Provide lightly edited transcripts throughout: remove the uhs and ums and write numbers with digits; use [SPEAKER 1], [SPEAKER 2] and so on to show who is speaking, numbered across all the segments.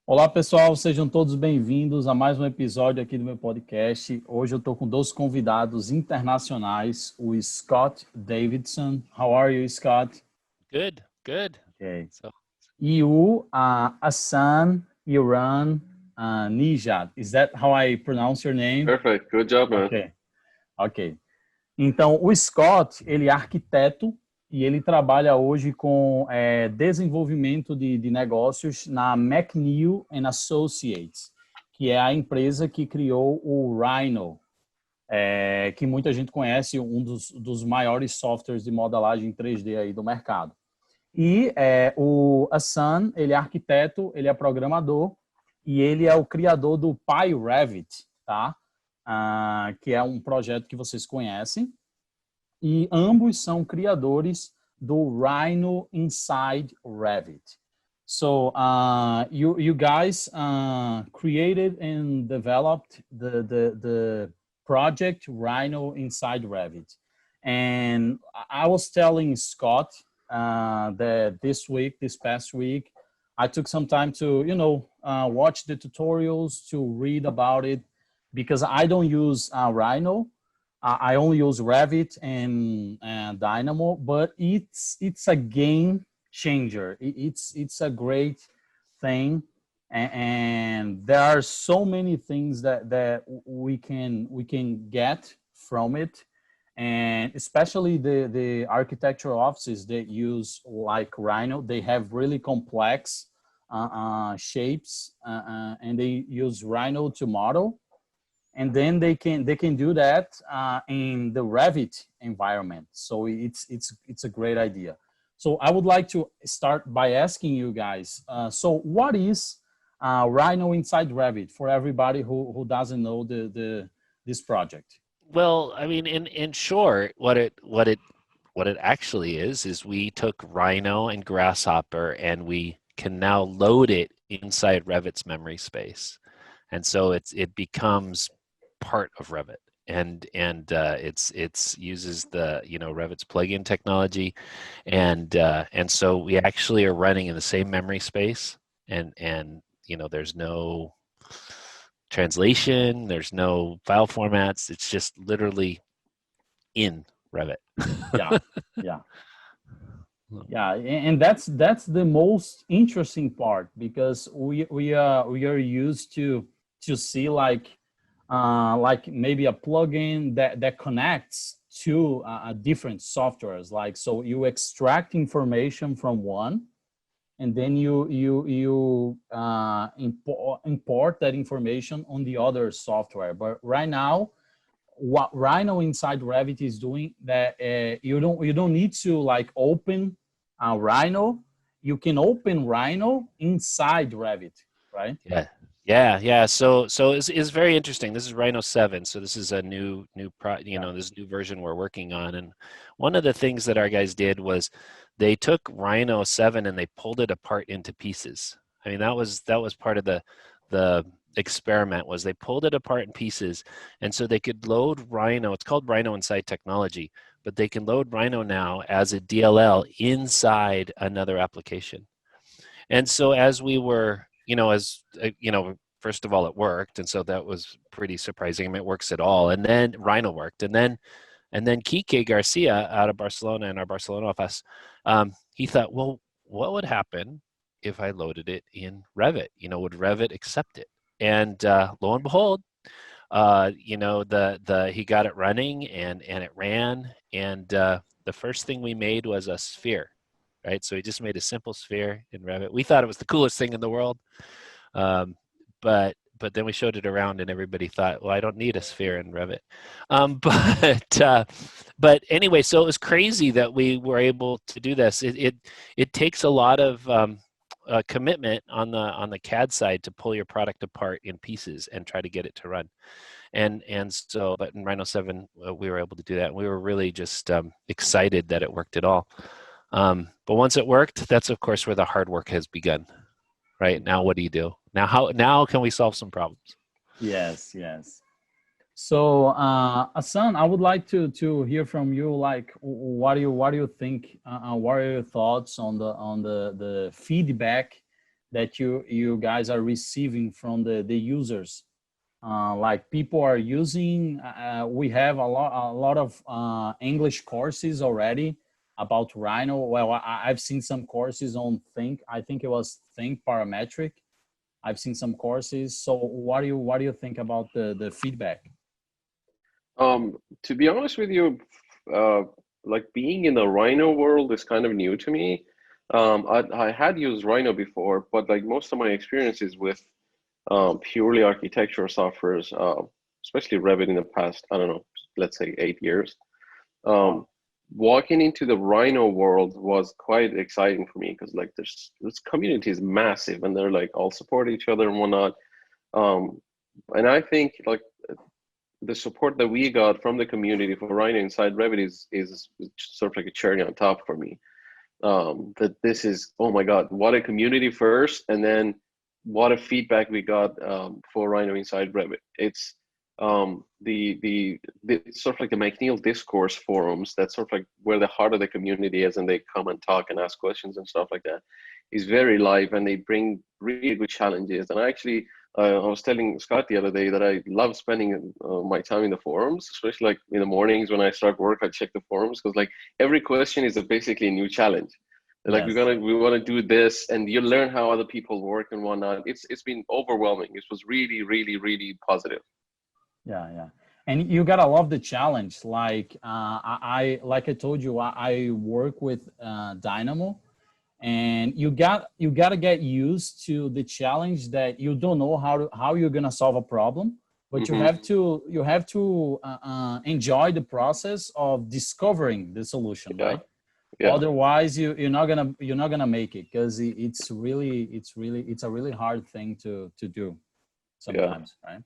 [SPEAKER 1] Olá, pessoal, sejam todos bem-vindos a mais um episódio aqui do meu podcast. Hoje eu estou com dois convidados internacionais, o Scott Davidson. How are you, Scott?
[SPEAKER 2] Good, good.
[SPEAKER 1] Okay.
[SPEAKER 2] So,
[SPEAKER 1] E o Ehsan Iran-Nejad. Is that how I pronounce your name?
[SPEAKER 3] Perfect. Good job, man.
[SPEAKER 1] Ok, ok. Então, o Scott, ele é arquiteto e ele trabalha hoje com desenvolvimento de negócios na McNeil Associates, que é a empresa que criou o Rhino, que muita gente conhece, um dos maiores softwares de modelagem 3D aí do mercado. E o Ehsan, ele é arquiteto, ele é programador e ele é o criador do Revit, tá? Que é um projeto que vocês conhecem. E ambos são criadores do RHINO.INSIDE REVIT. So you guys created and developed the project RHINO.INSIDE REVIT. And I was telling Scott that this past week, I took some time to, watch the tutorials, to read about it, because I don't use Rhino. I only use Revit and Dynamo, but it's a game changer. It's a great thing, and there are so many things that we can get from it, and especially the architectural offices that use like Rhino. They have really complex shapes, and they use Rhino to model. And then they can do that in the Revit environment. So it's a great idea. So I would like to start by asking you guys. So what is RHINO.INSIDE REVIT for everybody who doesn't know this project?
[SPEAKER 2] well, I mean, in short, what it actually is we took Rhino and Grasshopper and we can now load it inside Revit's memory space, and so it becomes part of Revit, and it's uses the Revit's plugin technology, and so we actually are running in the same memory space, and there's no translation, there's no file formats, it's just literally in Revit.
[SPEAKER 1] Yeah, and that's the most interesting part, because we are used to see like maybe a plugin that connects to different softwares. Like, so you extract information from one, and then you import that information on the other software. But right now, what RHINO.INSIDE REVIT is doing, that you don't need to like open Rhino. You can open Rhino inside Revit, right?
[SPEAKER 2] Yeah. So it's very interesting. This is Rhino 7, so this is a new this new version we're working on. And one of the things that our guys did was they took Rhino 7 and they pulled it apart into pieces. I mean, that was part of the experiment, was they pulled it apart in pieces, and so they could load Rhino. It's called Rhino Inside Technology, but they can load Rhino now as a DLL inside another application. And so as we were, first of all, it worked, and so that was pretty surprising. I mean, it works at all, and then Rhino worked, and then Kike Garcia out of Barcelona, in our Barcelona office, he thought, well, what would happen if I loaded it in Revit? Would Revit accept it? And lo and behold, he got it running, and it ran, and the first thing we made was a sphere. Right, so he just made a simple sphere in Revit. We thought it was the coolest thing in the world, but then we showed it around, and everybody thought, well, I don't need a sphere in Revit. But anyway, so it was crazy that we were able to do this. It takes a lot of commitment on the CAD side to pull your product apart in pieces and try to get it to run. And so, but in Rhino 7, we were able to do that. We were really just excited that it worked at all. But once it worked, that's of course where the hard work has begun. Right now, what do you do now? Now can we solve some problems?
[SPEAKER 1] Yes. So, Ehsan, I would like to hear from you. Like, what do you think? What are your thoughts on the feedback that you guys are receiving from the users? Like people are using, we have a lot of English courses already about Rhino. Well, I've seen some courses on I think it was Think Parametric. I've seen some courses. So what do you think about the feedback?
[SPEAKER 3] To be honest with you, like being in the Rhino world is kind of new to me. I had used Rhino before, but like most of my experiences with purely architecture softwares, especially Revit in the past, I don't know, let's say 8 years. Walking into the Rhino world was quite exciting for me because like this community is massive and they're like all support each other and whatnot. And I think like the support that we got from the community for Rhino inside Revit is sort of like a cherry on top for me. That this is, oh my God, what a community first, and then what a feedback we got for Rhino inside Revit. It's the sort of like the McNeil discourse forums. That's sort of like where the heart of the community is, and they come and talk and ask questions and stuff like that. Is very live, and they bring really good challenges. And actually, I was telling Scott the other day that I love spending my time in the forums, especially like in the mornings when I start work. I check the forums because like every question is basically a new challenge. Like
[SPEAKER 1] Yes.
[SPEAKER 3] we want to do this, and you learn how other people work and whatnot. It's been overwhelming. It was really, really, really positive.
[SPEAKER 1] Yeah. And you gotta love the challenge. Like like I told you, I work with Dynamo, and you gotta get used to the challenge that you don't know how you're gonna solve a problem, but you have to enjoy the process of discovering the solution, right?
[SPEAKER 3] Yeah.
[SPEAKER 1] Otherwise, you're not gonna make it, because it's a really hard thing to do sometimes, right?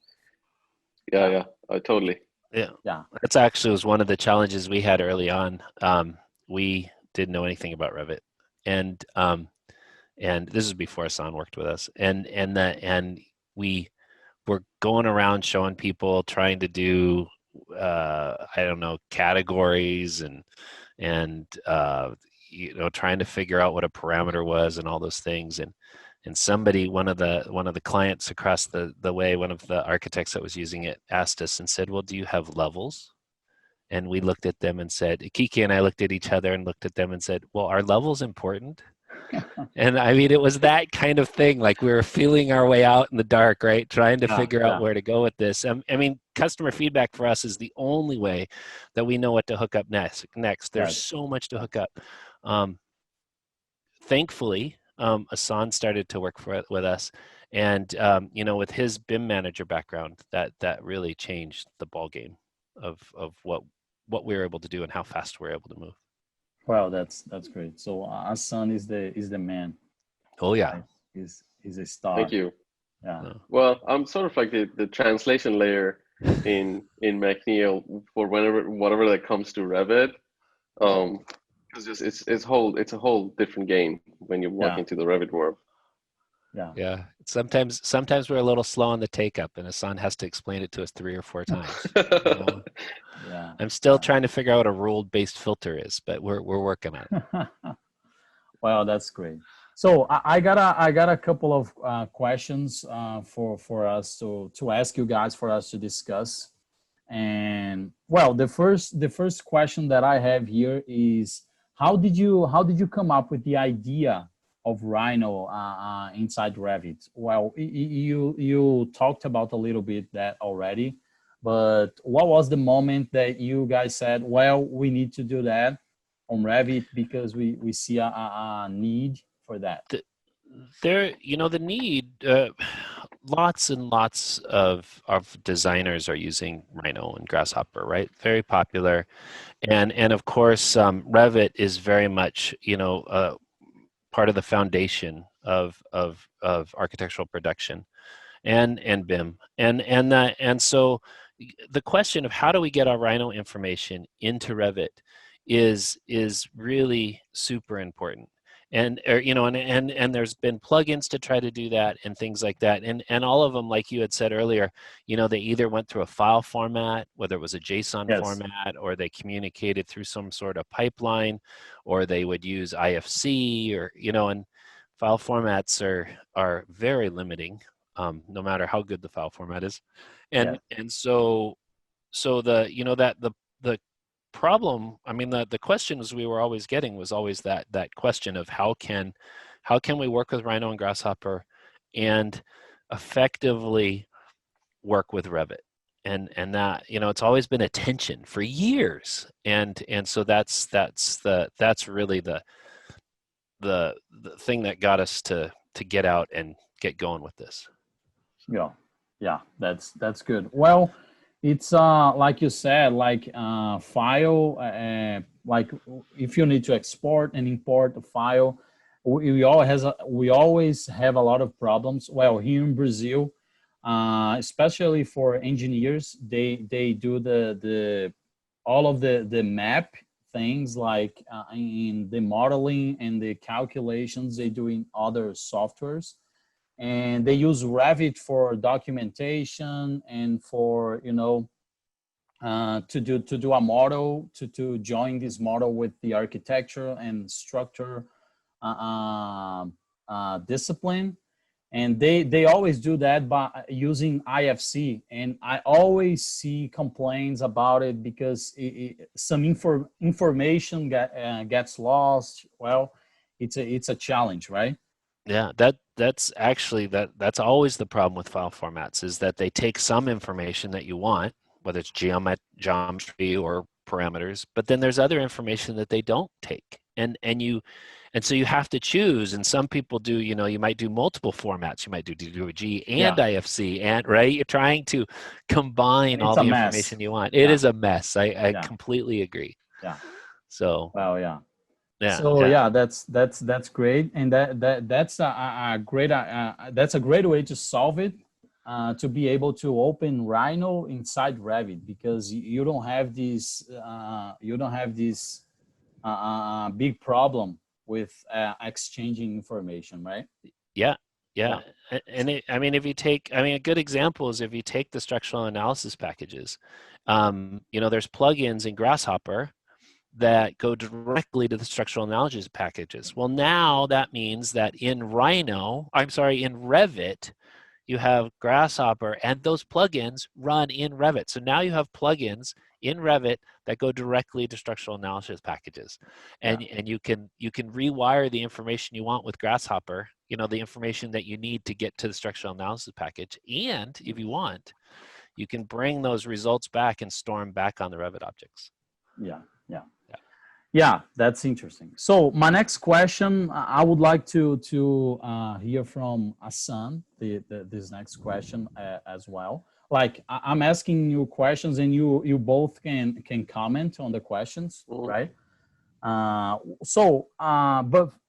[SPEAKER 3] Yeah, totally.
[SPEAKER 2] Yeah. That's actually was one of the challenges we had early on. We didn't know anything about Revit, and this is before Ehsan worked with us, and we were going around showing people, trying to do I don't know, categories and trying to figure out what a parameter was and all those things, and somebody, one of the clients across the way, one of the architects that was using it, asked us and said, well, do you have levels? And we looked at them and said, Kiki and I looked at each other and looked at them and said, well, are levels important? And I mean, it was that kind of thing. Like we were feeling our way out in the dark, right? Trying to figure out where to go with this. I mean, customer feedback for us is the only way that we know what to hook up next. There's so much to hook up. Thankfully, Ehsan started to work with us, and with his BIM manager background, that really changed the ball game of what we were able to do and how fast we were able to move.
[SPEAKER 1] Wow, that's great. So Ehsan is the man.
[SPEAKER 2] Oh yeah,
[SPEAKER 1] right? He's a star.
[SPEAKER 3] Thank you.
[SPEAKER 1] Yeah.
[SPEAKER 3] Well, I'm sort of like the translation layer in McNeil for whatever that comes to Revit. Because it's a whole different game when you walk into the Revit world.
[SPEAKER 2] Yeah. Sometimes we're a little slow on the take up, and Ehsan has to explain it to us 3 or 4 times.
[SPEAKER 1] Yeah.
[SPEAKER 2] I'm still trying to figure out what a ruled-based filter is, but we're working on it.
[SPEAKER 1] Well, that's great. So I got a couple of questions for us to ask you guys, for us to discuss. And well, the first question that I have here is, how did you come up with the idea of Rhino inside Revit? Well, you talked about a little bit that already, but what was the moment that you guys said, well, we need to do that on Revit because we see a need for that?
[SPEAKER 2] The need, lots and lots of designers are using Rhino and Grasshopper, right? Very popular. And of course, Revit is very much, part of the foundation of architectural production and BIM. And so the question of how do we get our Rhino information into Revit is really super important. And there's been plugins to try to do that and things like that, and all of them, like you had said earlier, they either went through a file format, whether it was a JSON format, or they communicated through some sort of pipeline, or they would use IFC, or and file formats are very limiting, no matter how good the file format is, and so the the problem, I mean, the questions we were always getting was always that question of how can we work with Rhino and Grasshopper and effectively work with Revit, and that, it's always been a tension for years, and so that's really the thing that got us to get out and get going with this.
[SPEAKER 1] Yeah, that's good. Well, it's like you said, like file, like if you need to export and import a file, we always have a lot of problems. Well, here in Brazil, especially for engineers, they do all of the map things, like in the modeling and the calculations they do in other softwares, and they use Revit for documentation and for to do a model, to join this model with the architecture and structure discipline. And they always do that by using IFC, and I always see complaints about it because some information gets lost. Well, it's a challenge, right?
[SPEAKER 2] Yeah, that's actually that's always the problem with file formats, is that they take some information that you want, whether it's geometry or parameters, but then there's other information that they don't take, and so you have to choose. And some people do, you might do multiple formats. You might do DWG and IFC, and right, you're trying to combine all the information you want. It is a mess. I completely agree.
[SPEAKER 1] Yeah.
[SPEAKER 2] So.
[SPEAKER 1] Well, yeah.
[SPEAKER 2] Yeah.
[SPEAKER 1] So that's great, and that's a great way to solve it, to be able to open Rhino inside Revit, because you don't have this big problem with exchanging information, right?
[SPEAKER 2] Yeah. And if you take, a good example is if you take the structural analysis packages, there's plugins in Grasshopper that go directly to the structural analysis packages. Well, now that means that in Revit, you have Grasshopper, and those plugins run in Revit. So now you have plugins in Revit that go directly to structural analysis packages, and you can rewire the information you want with Grasshopper, the information that you need to get to the structural analysis package, and if you want, you can bring those results back and store them back on the Revit objects.
[SPEAKER 1] Yeah, that's interesting. So my next question, I would like to hear from Ehsan, this next question as well. Like I'm asking you questions, and you both can comment on the questions, right? But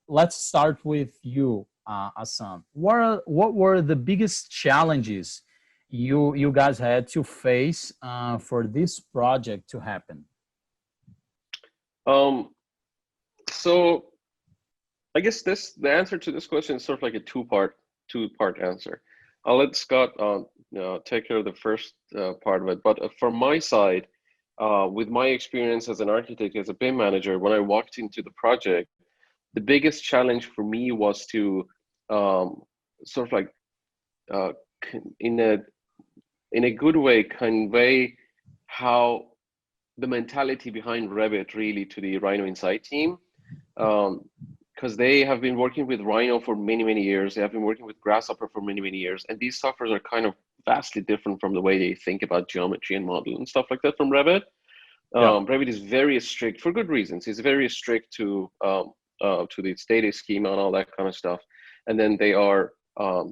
[SPEAKER 1] let's start with you, Ehsan. What were the biggest challenges you guys had to face for this project to happen?
[SPEAKER 3] So I guess the answer to this question is sort of like a two-part answer. I'll let Scott take care of the first part of it. But from my side, with my experience as an architect, as a BIM manager, when I walked into the project, the biggest challenge for me was to sort of like in a good way convey how the mentality behind Revit really to the RHINO.INSIDE team, because they have been working with Rhino for many years. They have been working with Grasshopper for many years, and these softwares are kind of vastly different from the way they think about geometry and model and stuff like that from Revit. Revit is very strict for good reasons. It's very strict to the data schema and all that kind of stuff, and then they are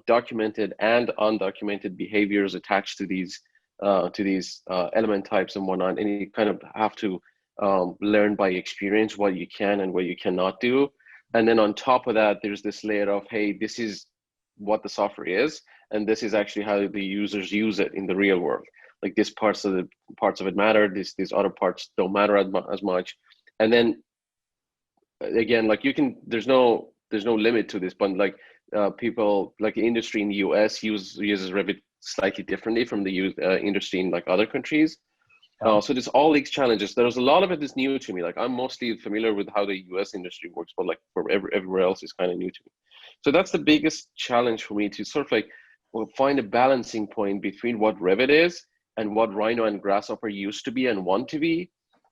[SPEAKER 3] documented and undocumented behaviors attached to these element types and whatnot, and you kind of have to learn by experience what you can and what you cannot do. And then on top of that, there's this layer of, hey, this is what the software is, and this is actually how the users use it in the real world. Like these parts of it matter, these other parts don't matter as much. And then again, like there's no limit to this, but like people like the industry in the US uses Revit slightly differently from the industry in like other countries. So there's all these challenges. There's a lot of it is new to me. Like I'm mostly familiar with how the US industry works, but like for everywhere else is kind of new to me. So that's the biggest challenge for me to sort of like find a balancing point between what Revit is and what Rhino and Grasshopper used to be and want to be,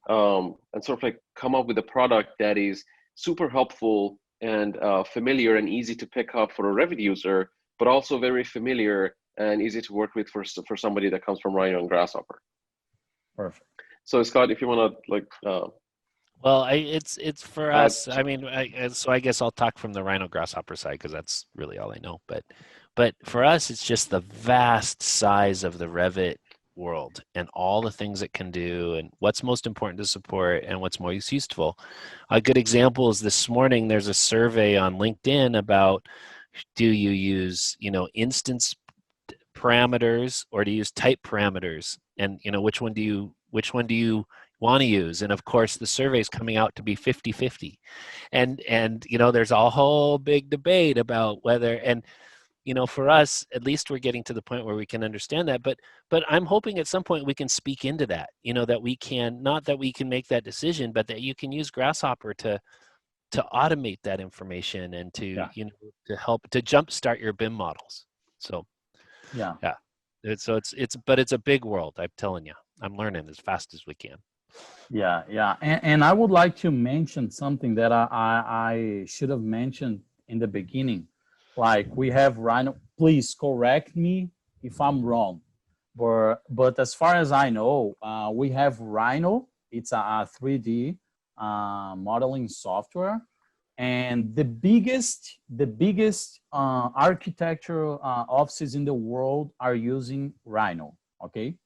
[SPEAKER 3] and sort of like come up with a product that is super helpful and familiar and easy to pick up for a Revit user, but also very familiar and easy to work with for somebody that comes from Rhino and Grasshopper.
[SPEAKER 1] Perfect.
[SPEAKER 3] So Scott, if you want to like,
[SPEAKER 2] well, it's for us. I mean, so I guess I'll talk from the Rhino Grasshopper side because that's really all I know. But for us, it's just the vast size of the Revit world and all the things it can do and what's most important to support and what's most useful. A good example is this morning. There's a survey on LinkedIn about do you use instance parameters or do you use type parameters, and which one do you want to use? And of course the survey is coming out to be 50-50, and there's a whole big debate about whether, and for us at least we're getting to the point where we can understand that, but I'm hoping at some point we can speak into that, that we can, not that we can make that decision, but that you can use Grasshopper to automate that information and to to help to jumpstart your BIM models. So yeah. It's a big world. I'm telling you, I'm learning as fast as we can.
[SPEAKER 1] Yeah. And I would like to mention something that I should have mentioned in the beginning. Like we have Rhino, please correct me if I'm wrong. But as far as I know, we have Rhino. It's a 3D modeling software. And the biggest architectural offices in the world are using Rhino. Okay,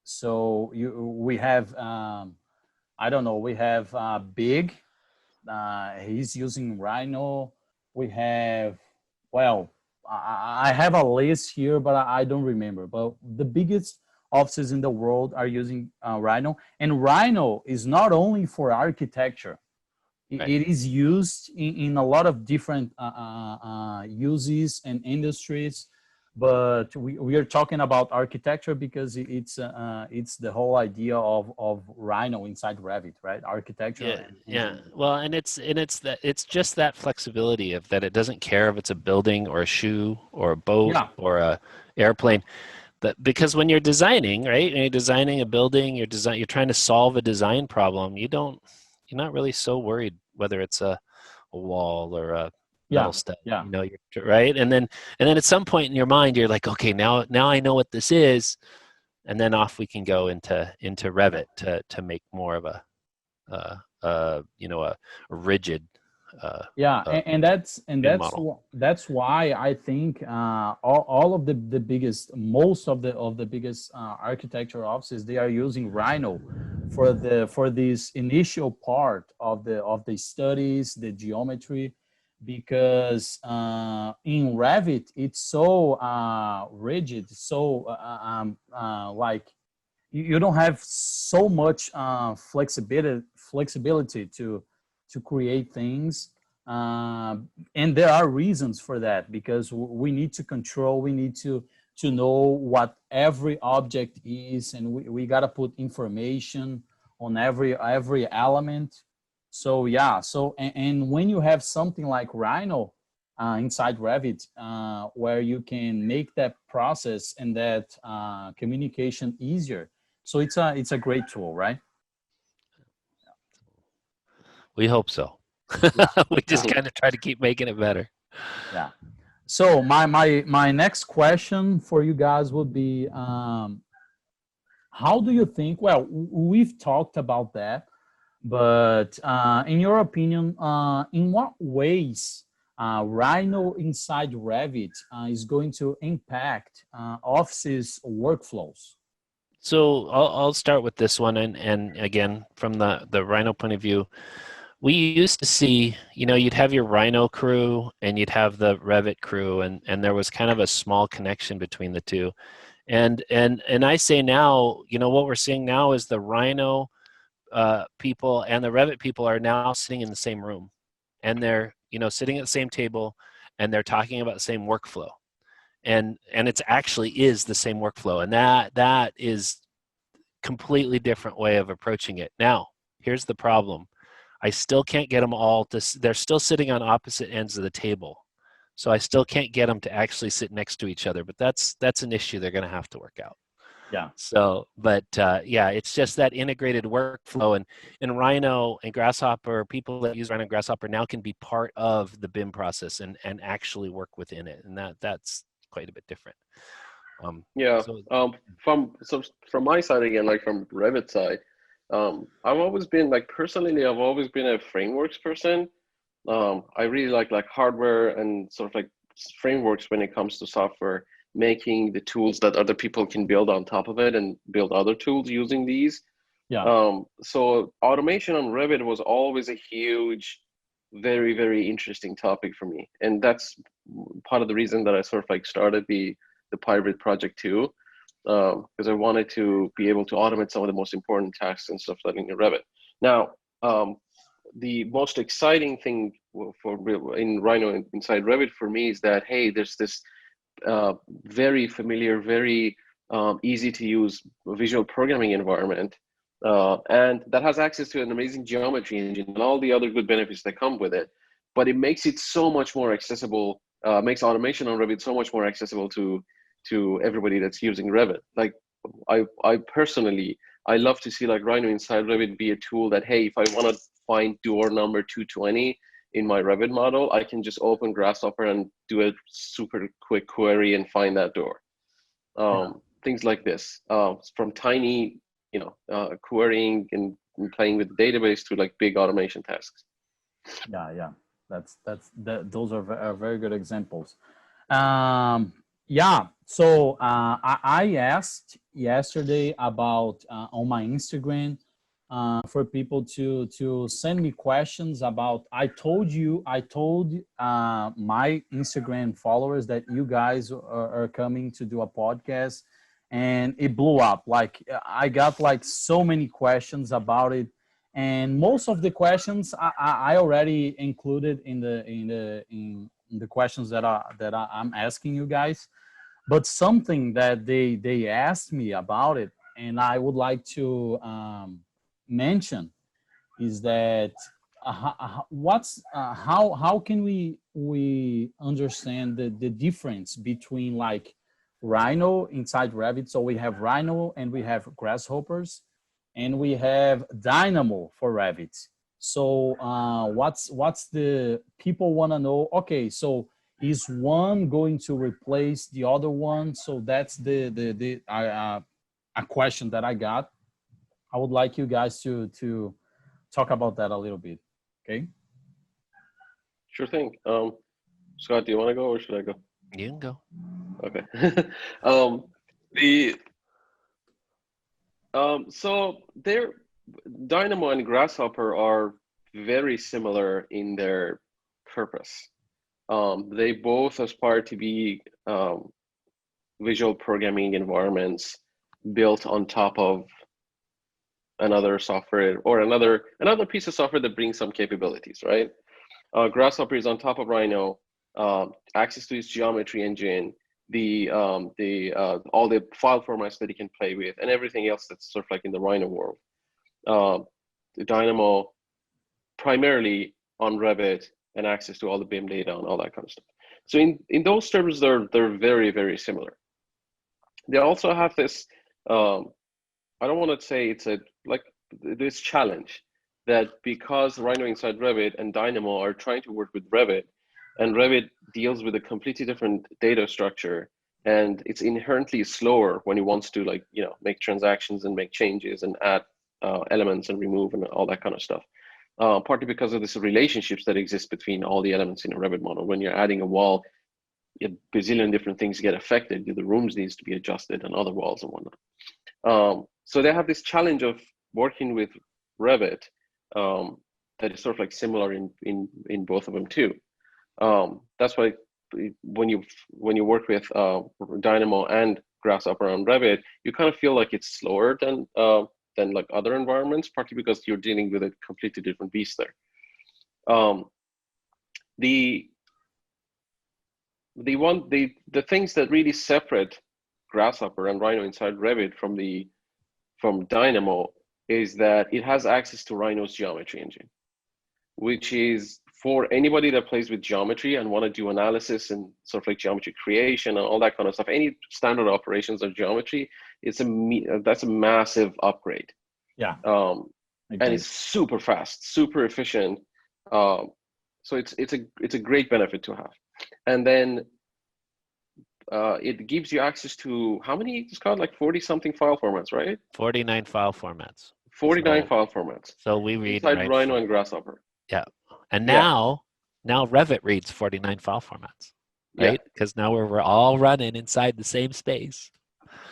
[SPEAKER 1] so we have I don't know. We have Big. He's using Rhino. We have, well, I have a list here, but I don't remember. But the biggest offices in the world are using Rhino, and Rhino is not only for architecture. Right. It is used in a lot of different uses and industries, but we are talking about architecture because it's the whole idea of Rhino inside Revit, right? Architecture.
[SPEAKER 2] Yeah. Well, and it's just that flexibility of that it doesn't care if it's a building or a shoe or a boat or a airplane. Because when you're designing, right? When you're designing a building, you're trying to solve a design problem. You're not really so worried whether it's a wall or a metal step, right? And then at some point in your mind, you're like, okay, now I know what this is, and then off we can go into Revit to make more of a rigid.
[SPEAKER 1] That's why I think all of the biggest, most of the biggest architecture offices, they are using Rhino for this initial part of the studies, the geometry, because in Revit it's so rigid, so like you don't have so much flexibility to create things, and there are reasons for that, because we need to control, we need to know what every object is, and we got to put information on every element. So and when you have something like Rhino inside Revit, where you can make that process and that communication easier, so it's a great tool, right?
[SPEAKER 2] We hope so. We just kind of try to keep making it better.
[SPEAKER 1] Yeah. So my next question for you guys would be, how do you think, well, we've talked about that, but in your opinion, in what ways Rhino inside Revit is going to impact offices' workflows?
[SPEAKER 2] So I'll start with this one, and again, from the Rhino point of view, we used to see, you'd have your Rhino crew and you'd have the Revit crew, and there was kind of a small connection between the two. And I say now, what we're seeing now is the Rhino people and the Revit people are now sitting in the same room, and they're, sitting at the same table, and they're talking about the same workflow. And it actually is the same workflow. And that is completely different way of approaching it. Now, here's the problem. I still can't get them all to, they're still sitting on opposite ends of the table. So I still can't get them to actually sit next to each other, but that's an issue they're going to have to work out.
[SPEAKER 1] Yeah.
[SPEAKER 2] So, but yeah, it's just that integrated workflow, and Rhino and Grasshopper, people that use Rhino and Grasshopper now can be part of the BIM process and actually work within it, and that's quite a bit different.
[SPEAKER 3] Yeah. From my side again, like from Revit side, I've always been like personally, I've always been a frameworks person. I really like hardware and sort of like frameworks when it comes to software, making the tools that other people can build on top of it and build other tools using these.
[SPEAKER 1] Yeah.
[SPEAKER 3] So automation on Revit was always a huge, very, very interesting topic for me. And that's part of the reason that I sort of like started the Pirate project too, because I wanted to be able to automate some of the most important tasks and stuff like in Revit. Now, the most exciting thing in Rhino inside Revit for me is that, hey, there's this very familiar, very easy to use visual programming environment, and that has access to an amazing geometry engine and all the other good benefits that come with it. But it makes it so much more accessible, makes automation on Revit so much more accessible to everybody that's using Revit. Like I personally, I love to see like Rhino inside Revit be a tool that, hey, if I want to find door number 220 in my Revit model, I can just open Grasshopper and do a super quick query and find that door. Things like this, from tiny, querying and playing with the database to like big automation tasks.
[SPEAKER 1] Yeah. Those are very good examples. Yeah. So I asked yesterday about on my Instagram for people to send me questions about. I told my Instagram followers that you guys are coming to do a podcast, and it blew up. Like I got like so many questions about it, and most of the questions I already included in the questions that I'm asking you guys. But something that they asked me about it, and I would like to mention, is that how can we understand the difference between like Rhino inside Revit? So we have Rhino and we have Grasshoppers, and we have Dynamo for Revit. So what's the people want to know? Okay, so is one going to replace the other one? So that's a question that I got. I would like you guys to talk about that a little bit. Okay.
[SPEAKER 3] Sure thing. Scott, do you want to go or should I go?
[SPEAKER 2] You can go.
[SPEAKER 3] Okay. So Dynamo and Grasshopper are very similar in their purpose. They both aspire to be visual programming environments built on top of another software or another piece of software that brings some capabilities, right? Grasshopper is on top of Rhino, access to its geometry engine, all the file formats that you can play with, and everything else that's sort of like in the Rhino world. The Dynamo primarily on Revit and access to all the BIM data and all that kind of stuff. So in those terms, they're very, very similar. They also have this, I don't want to say it's this challenge that because Rhino inside Revit and Dynamo are trying to work with Revit, and Revit deals with a completely different data structure, and it's inherently slower when it wants to make transactions and make changes and add elements and remove and all that kind of stuff. Partly because of these relationships that exist between all the elements in a Revit model. When you're adding a wall, a bazillion different things get affected. The rooms needs to be adjusted and other walls and whatnot. So they have this challenge of working with Revit that is sort of like similar in both of them too. That's why when you work with Dynamo and Grasshopper on Revit, you kind of feel like it's slower than like other environments, partly because you're dealing with a completely different beast there. The things that really separate Grasshopper and Rhino inside Revit from Dynamo is that it has access to Rhino's geometry engine, which is for anybody that plays with geometry and want to do analysis and sort of like geometry creation and all that kind of stuff. Any standard operations of geometry, that's a massive upgrade.
[SPEAKER 1] Yeah.
[SPEAKER 3] And it's super fast, super efficient. So it's a great benefit to have. And then it gives you access to how many? It's called like 40 something file formats, right?
[SPEAKER 2] 49 file formats.
[SPEAKER 3] 49 file formats.
[SPEAKER 2] So we read
[SPEAKER 3] inside Rhino and Grasshopper.
[SPEAKER 2] Yeah. And now Revit reads 49 file formats, right? Because now we're all running inside the same space.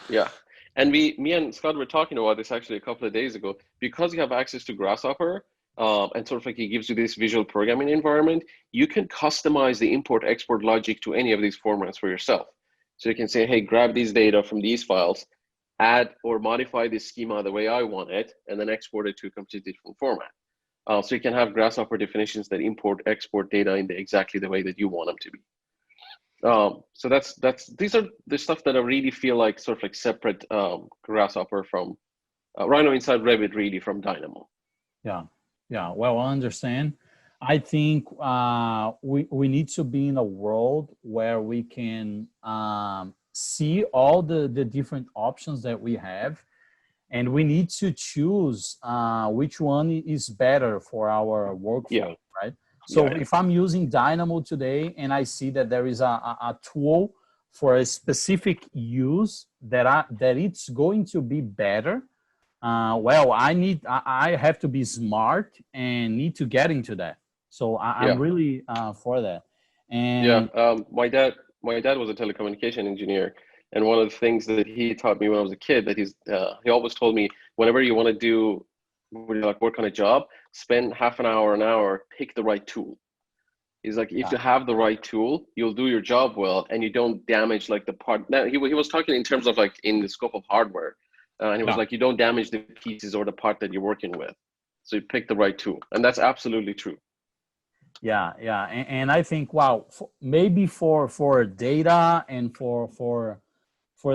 [SPEAKER 3] Yeah. And me and Scott were talking about this actually a couple of days ago. Because you have access to Grasshopper, and sort of like it gives you this visual programming environment, you can customize the import-export logic to any of these formats for yourself. So you can say, hey, grab these data from these files, add or modify this schema the way I want it, and then export it to a completely different format. So you can have Grasshopper definitions that import, export data in exactly the way that you want them to be. So these are the stuff that I really feel like sort of like separate Grasshopper from Rhino inside Revit, really, from Dynamo.
[SPEAKER 1] Yeah. Well, I understand. I think we need to be in a world where we can see all the different options that we have, and we need to choose which one is better for our workflow, right? So if I'm using Dynamo today and I see that there is a tool for a specific use that it's going to be better, well, I have to be smart and need to get into that. So I'm really for that. And
[SPEAKER 3] my dad was a telecommunication engineer, and one of the things that he taught me when I was a kid that he always told me, whenever you want to do work on a job, spend half an hour, pick the right tool. He's like, if you have the right tool, you'll do your job well, and you don't damage like the part. Now he was talking in terms of like in the scope of hardware, and he was like, you don't damage the pieces or the part that you're working with. So you pick the right tool, and that's absolutely true.
[SPEAKER 1] Yeah, and I think, wow, maybe for data and for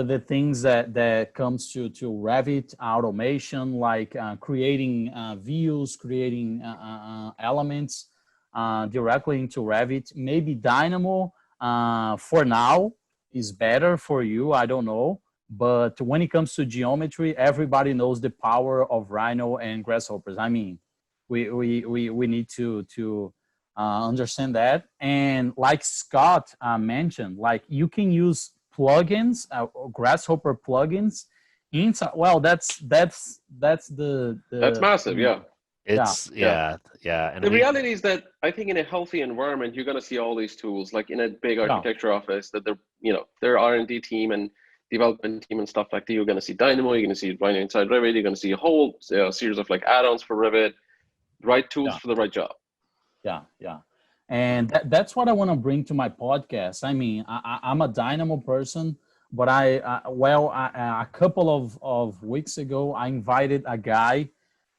[SPEAKER 1] the things that comes to Revit automation, like creating views, creating elements directly into Revit. Maybe Dynamo for now is better for you. I don't know, but when it comes to geometry, everybody knows the power of Rhino and Grasshoppers. I mean, we need to understand that. And like Scott mentioned, like you can use plugins, Grasshopper plugins inside. Well, that's
[SPEAKER 3] that's massive. Yeah.
[SPEAKER 2] And
[SPEAKER 3] the reality is that I think in a healthy environment, you're going to see all these tools, like in a big architecture office, that their R&D team and development team and stuff like that. You're going to see Dynamo, you're going to see Rhino inside Revit, you're going to see a whole series of like add-ons for Revit, right tools for the right job.
[SPEAKER 1] Yeah. And that's what I want to bring to my podcast. I mean, I'm a Dynamo person, but a couple of weeks ago, I invited a guy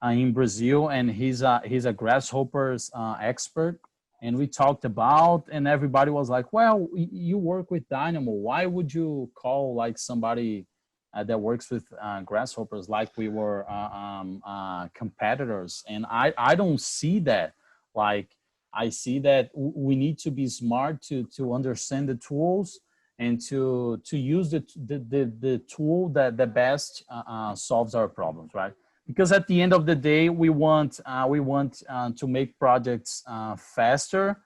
[SPEAKER 1] in Brazil, and he's a Grasshoppers expert. And we talked about, and everybody was like, well, you work with Dynamo. Why would you call like somebody that works with Grasshoppers like we were competitors? And I don't see that. Like, I see that we need to be smart to understand the tools and to use the tool that best solves our problems, right? Because at the end of the day, we want to make projects faster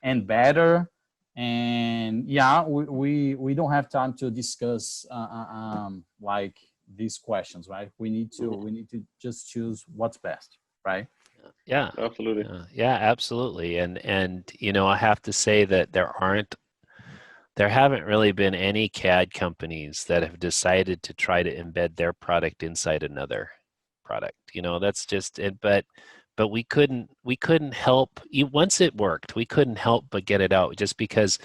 [SPEAKER 1] and better. And we don't have time to discuss like these questions, right? We need to just choose what's best, right?
[SPEAKER 3] Yeah, absolutely.
[SPEAKER 2] Yeah, absolutely. And I have to say that there haven't really been any CAD companies that have decided to try to embed their product inside another product. That's just it. But we couldn't help, once it worked, we couldn't help but get it out, just because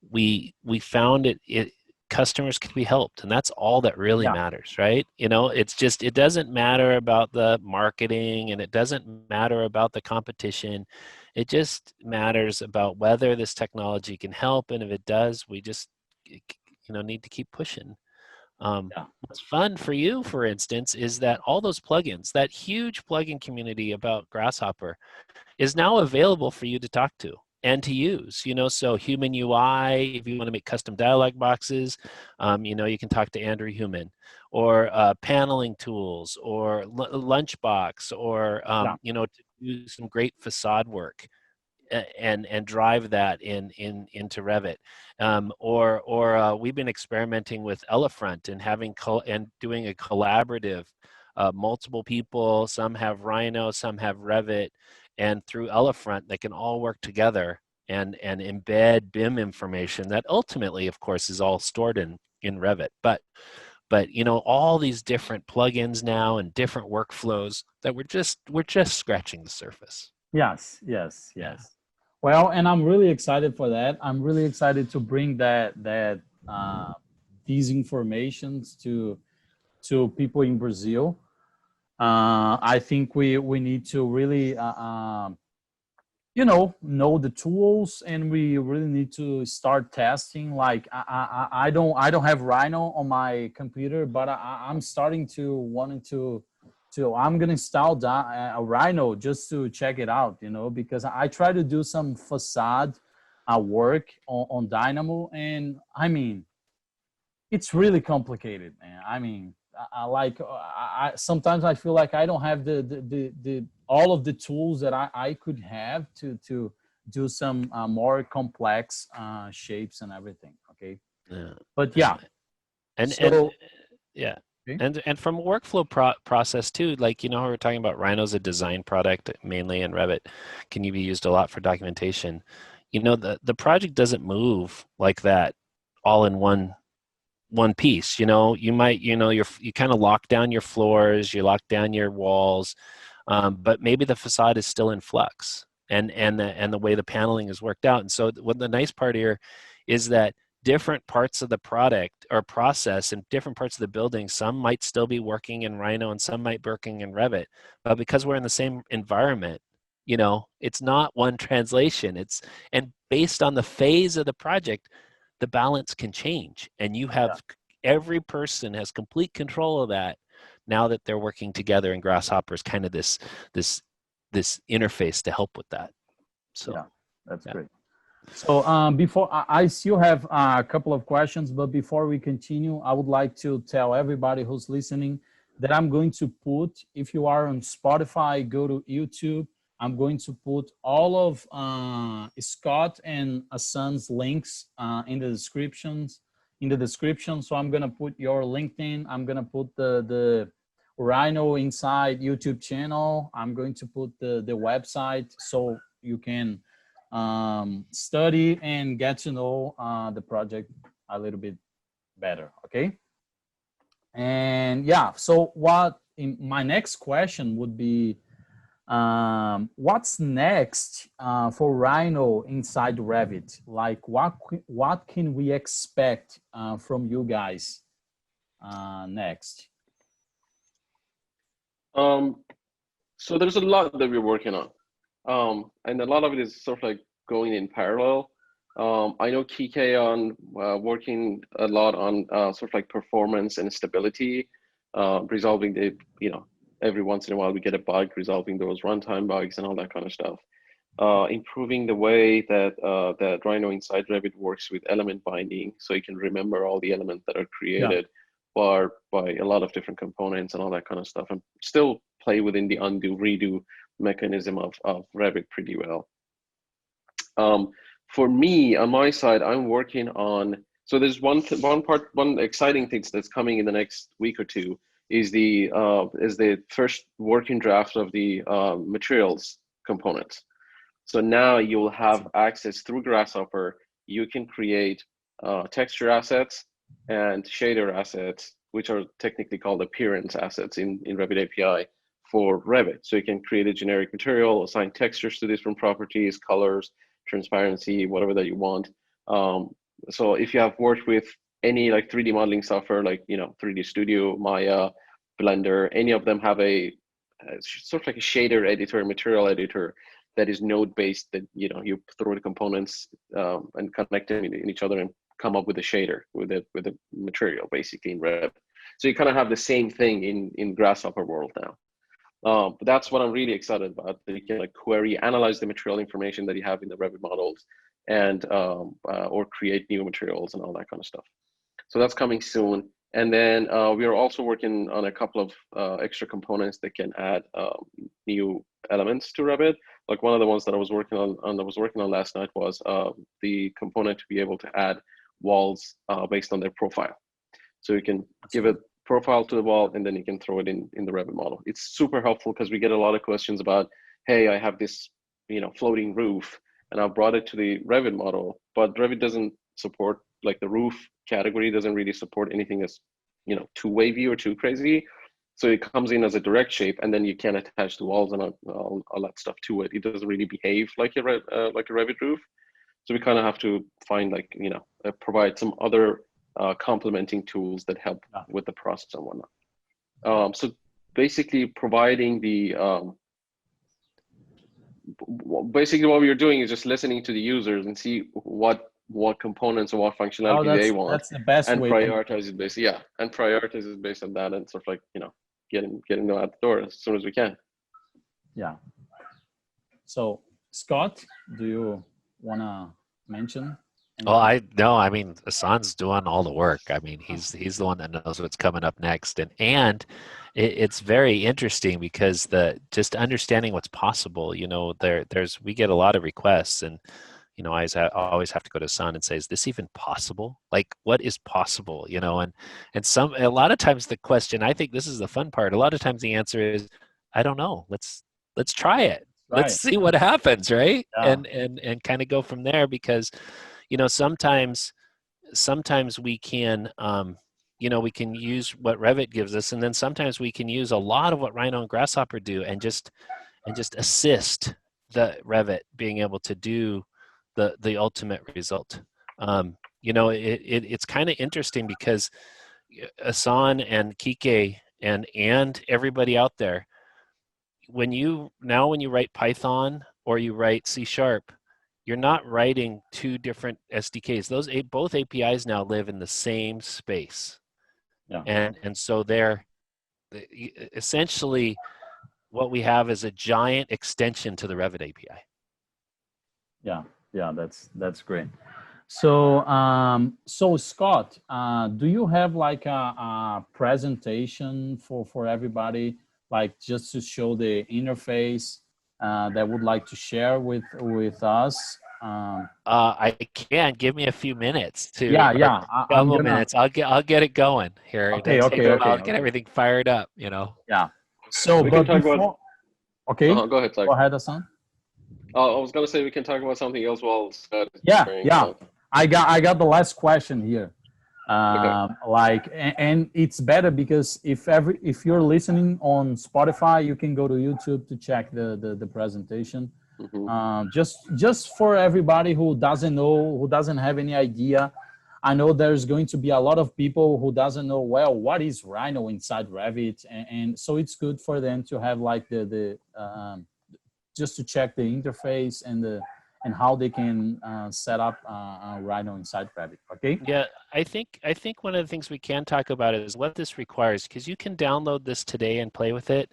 [SPEAKER 2] we found it customers can be helped, and that's all that really matters, right? It's just, it doesn't matter about the marketing, and it doesn't matter about the competition. It just matters about whether this technology can help, and if it does, we just need to keep pushing. What's fun for you, for instance, is that all those plugins, that huge plugin community about Grasshopper, is now available for you to talk to and to use. So Human UI, if you want to make custom dialog boxes, you can talk to Andrew Human, or paneling tools, or Lunchbox, or to do some great facade work. And drive that into Revit, or we've been experimenting with Elefront and doing a collaborative, multiple people. Some have Rhino, some have Revit, and through Elefront they can all work together and embed BIM information that ultimately, of course, is all stored in Revit. But all these different plugins now and different workflows that we're just scratching the surface.
[SPEAKER 1] Yes. Yeah. Well, and I'm really excited for that. I'm really excited to bring these informations to people in Brazil. I think we need to really know the tools, and we really need to start testing. Like I don't have Rhino on my computer, but I'm starting to wanting to I'm gonna install a Rhino just to check it out, because I try to do some facade work on Dynamo, and I mean, it's really complicated, man. I mean, I sometimes I feel like I don't have the all of the tools that I could have to do some more complex shapes and everything. Okay, but yeah,
[SPEAKER 2] yeah. And from a workflow process too, like, we're talking about Rhino's a design product mainly, and Revit can be used a lot for documentation. The project doesn't move like that all in one piece. You might, you kind of lock down your floors, you lock down your walls, but maybe the facade is still in flux, and the way the paneling is worked out. And so what the nice part here is that different parts of the product or process and different parts of the building, some might still be working in Rhino and some might be working in Revit, but because we're in the same environment, it's not one translation. And based on the phase of the project, the balance can change, and you have every person has complete control of that now that they're working together, and Grasshopper is kind of this interface to help with that. So
[SPEAKER 1] that's great. So before I still have a couple of questions, but before we continue, I would like to tell everybody who's listening that I'm going to put, if you are on Spotify, go to YouTube. I'm going to put all of Scott and Ehsan's links in the description. So I'm gonna put your LinkedIn. I'm gonna put the RHINO.INSIDE YouTube channel. I'm going to put the website so you can study and get to know the project a little bit better. Okay. And so my next question would be, what's next for Rhino inside Revit? Like what can we expect from you guys next?
[SPEAKER 3] So there's a lot that we're working on, and a lot of it is sort of like going in parallel. I know Kike on working a lot on sort of like performance and stability, resolving the, every once in a while we get a bug, resolving those runtime bugs and all that kind of stuff. Improving the way that Rhino inside Revit works with element binding, so you can remember all the elements that are created by a lot of different components and all that kind of stuff, and still play within the undo redo mechanism of Revit pretty well. For me, on my side, I'm working on, so there's one exciting thing that's coming in the next week or two is the first working draft of the materials components. So now you'll have access through Grasshopper. You can create texture assets and shader assets, which are technically called appearance assets in Revit API for Revit. So you can create a generic material, assign textures to different properties, colors, transparency, whatever that you want. So if you have worked with any like 3D modeling software, like 3D Studio, Maya, Blender, any of them have a sort of like a shader editor, material editor that is node based, that you throw the components and connect them in each other and come up with a shader with a material basically in Revit. So you kind of have the same thing in Grasshopper world now. But that's what I'm really excited about. That you can like query, analyze the material information that you have in the Revit models, and or create new materials and all that kind of stuff. So that's coming soon. And then we are also working on a couple of extra components that can add new elements to Revit. Like one of the ones that I was working on last night was the component to be able to add walls based on their profile. So you can give a profile to the wall, and then you can throw it in the Revit model. It's super helpful because we get a lot of questions about, hey, I have this floating roof, and I brought it to the Revit model, but Revit doesn't support, like the roof category doesn't really support anything that's too wavy or too crazy. So it comes in as a direct shape, and then you can attach the walls and all that stuff to it. It doesn't really behave like a Revit roof. So we kind of have to find provide some other complementing tools that help with the process and whatnot. So basically providing the basically what we are doing is just listening to the users and see what components or what functionality they want. That's the best way. Prioritize it based, and prioritize it based on that, and sort of like getting them out the door as soon as we can.
[SPEAKER 1] Yeah. So Scott, do you wanna mention?
[SPEAKER 2] Well, I mean, Ehsan's doing all the work. I mean, he's the one that knows what's coming up next, and it's very interesting because just understanding what's possible. We get a lot of requests, and I always have to go to Ehsan and say, is this even possible? Like, what is possible? And a lot of times the question, I think this is the fun part. A lot of times the answer is, I don't know. Let's try it. Right. Let's see what happens, right? Yeah. And kind of go from there, because sometimes we can we can use what Revit gives us, and then sometimes we can use a lot of what Rhino and Grasshopper do, and just assist the Revit being able to do the ultimate result. It's kind of interesting because Ehsan and Kike and everybody out there, when you write Python or you write C#, you're not writing two different SDKs. Both APIs now live in the same space. Yeah. And so they're essentially, what we have is a giant extension to the Revit API.
[SPEAKER 1] Yeah, that's great. So so Scott, do you have like a presentation for everybody, like just to show the interface that would like to share with us?
[SPEAKER 2] I can. Give me a few minutes to.
[SPEAKER 1] Yeah.
[SPEAKER 2] A couple minutes. I'll get it going here.
[SPEAKER 1] Okay.
[SPEAKER 2] I'll get everything fired up.
[SPEAKER 1] Yeah. So,
[SPEAKER 3] we can talk about.
[SPEAKER 1] Okay.
[SPEAKER 3] Go ahead. Sorry.
[SPEAKER 1] Go ahead, Ehsan.
[SPEAKER 3] I was gonna say we can talk about something else while Scott is
[SPEAKER 1] Yeah. I got the last question here. Okay. And it's better because if you're listening on Spotify, you can go to YouTube to check the presentation. Mm-hmm. Just for everybody who doesn't know, who doesn't have any idea, I know there's going to be a lot of people who doesn't know, well, what is Rhino inside Revit, and so it's good for them to have like the just to check the interface and how they can set up Rhino inside Revit. Okay.
[SPEAKER 2] Yeah, I think one of the things we can talk about is what this requires, because you can download this today and play with it,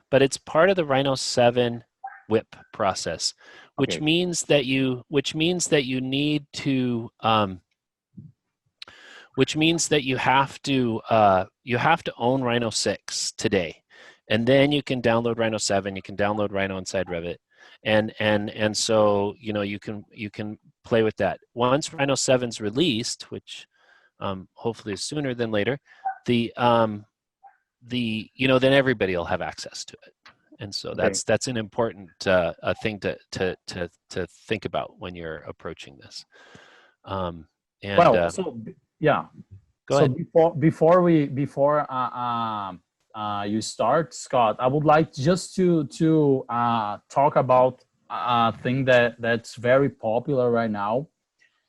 [SPEAKER 2] but it's part of the Rhino 7 WIP process, which means that you need to which means that you have to own Rhino 6 today, and then you can download Rhino 7. You can download Rhino inside Revit, and so you can play with that. Once Rhino 7's released, which hopefully is sooner than later, then everybody will have access to it. And so that's an important thing to think about when you're approaching this. Go ahead.
[SPEAKER 1] Before you start, Scott, I would like just to talk about a thing that's very popular right now,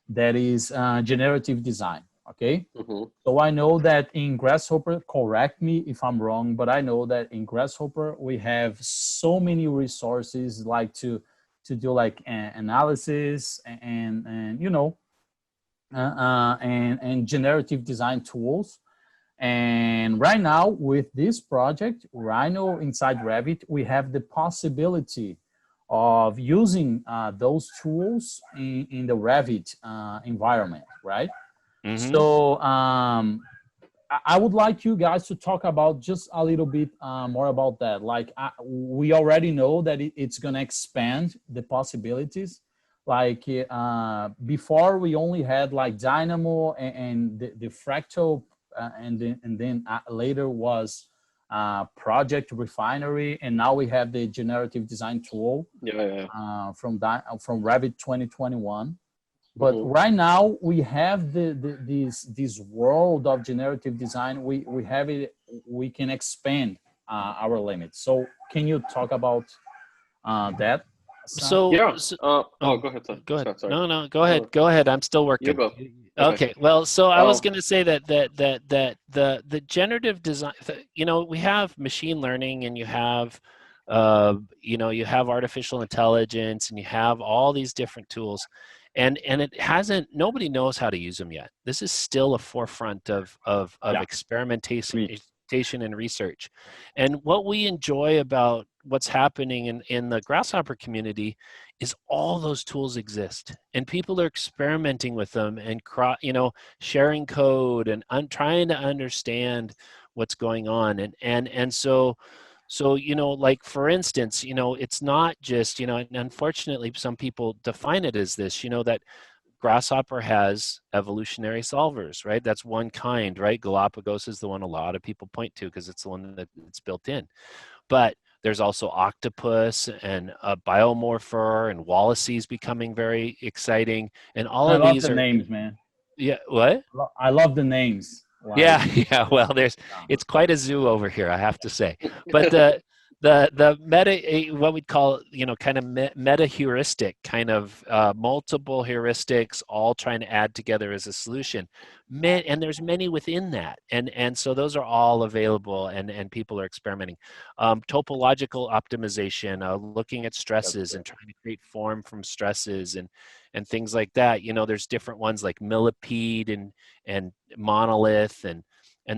[SPEAKER 1] that is generative design. Okay. Mm-hmm. So I know that in Grasshopper, correct me if I'm wrong, but I know that in Grasshopper we have so many resources like to do like analysis and and generative design tools. And right now, with this project, Rhino inside Revit, we have the possibility of using those tools in the Revit environment, right?
[SPEAKER 2] Mm-hmm.
[SPEAKER 1] So I would like you guys to talk about just a little bit more about that. Like we already know that it's going to expand the possibilities. Like before, we only had like Dynamo and the fractal, and then later was Project Refinery, and now we have the generative design tool from Revit 2021. But right now we have this world of generative design. We have it. We can expand our limits. So can you talk about that?
[SPEAKER 2] So
[SPEAKER 3] yeah.
[SPEAKER 2] oh,
[SPEAKER 3] go ahead. Sir.
[SPEAKER 2] Go ahead.
[SPEAKER 3] Sorry.
[SPEAKER 2] No, go ahead. Go ahead. I'm still working.
[SPEAKER 3] You go.
[SPEAKER 2] Okay. Well, so I was going to say that the generative design. You know, we have machine learning, and you have you have artificial intelligence, and you have all these different tools. And it hasn't. Nobody knows how to use them yet. This is still a forefront of experimentation and research. And what we enjoy about what's happening in the Grasshopper community is all those tools exist, and people are experimenting with them and sharing code and trying to understand what's going on. And so like for instance, it's not just, and unfortunately some people define it as this, that Grasshopper has evolutionary solvers, right? That's one kind, right? Galapagos is the one a lot of people point to because it's the one that it's built in. But there's also Octopus and Biomorpher, and Wallasey's becoming very exciting. And all of these are
[SPEAKER 1] names, man.
[SPEAKER 2] Yeah, what?
[SPEAKER 1] I love the names.
[SPEAKER 2] Like, yeah. Well, it's quite a zoo over here, I have to say. But the meta, what we'd call, kind of meta heuristic, kind of multiple heuristics all trying to add together as a solution. And there's many within that. And so those are all available, and people are experimenting. Topological optimization, looking at stresses and trying to create form from stresses and things like that. There's different ones like Millipede and Monolith, and